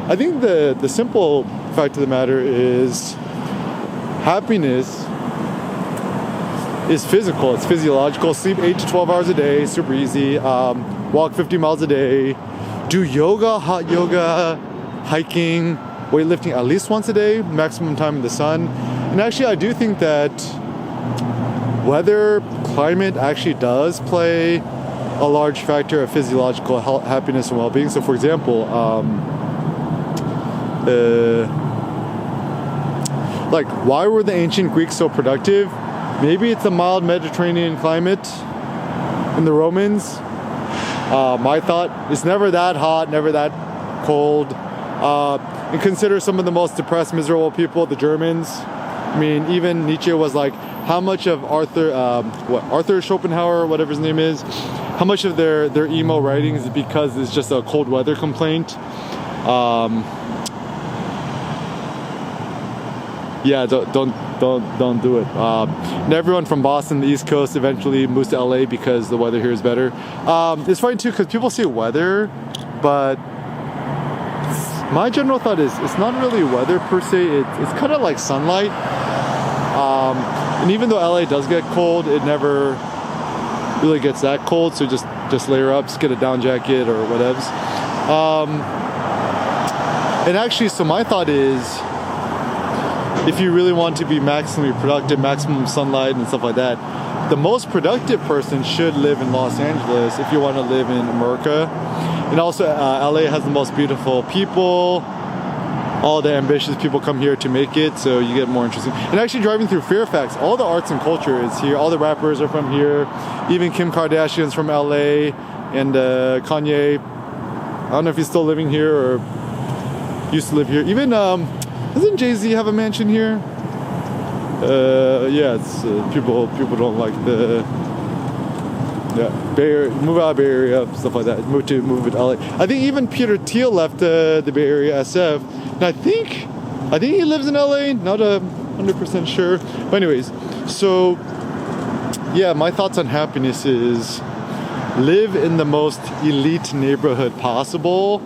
I think the simple fact of the matter is happiness is physical. It's physiological. Sleep 8 to 12 hours a day, super easy. Walk 50 miles a day. Do yoga, hot yoga, hiking, weightlifting at least once a day, maximum time in the sun. And actually, I do think that climate actually does play a large factor of physiological happiness and well-being. So for example, like why were the ancient Greeks so productive? Maybe it's a mild Mediterranean climate in the Romans. My thought, it's never that hot, never that cold. And consider some of the most depressed, miserable people, the Germans. I mean, even Nietzsche was like, how much of Arthur Schopenhauer, whatever his name is, how much of their emo writing is because it's just a cold weather complaint? Don't do it. And everyone from Boston, the East Coast, eventually moves to LA because the weather here is better. It's funny too because people say weather, but my general thought is it's not really weather per se. It's kind of like sunlight. And even though LA does get cold, it never really gets that cold. So just layer up, just get a down jacket or whatevs. And actually, so my thought is, if you really want to be maximally productive, maximum sunlight and stuff like that, the most productive person should live in Los Angeles if you want to live in America. And also, LA has the most beautiful people. All the ambitious people come here to make it, so you get more interesting. And actually driving through Fairfax, all the arts and culture is here. All the rappers are from here. Even Kim Kardashian's from LA, and Kanye. I don't know if he's still living here or used to live here. Even Doesn't Jay-Z have a mansion here? Yeah, it's people don't like the move out of Bay Area, stuff like that. Move to LA. I think even Peter Thiel left the Bay Area SF. And I think he lives in LA. Not 100% sure. But anyways, so yeah, my thoughts on happiness is live in the most elite neighborhood possible,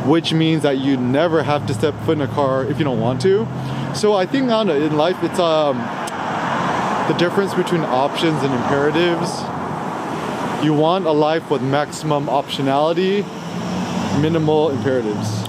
which means that you never have to step foot in a car if you don't want to. So I think in life it's the difference between options and imperatives. You want a life with maximum optionality, minimal imperatives.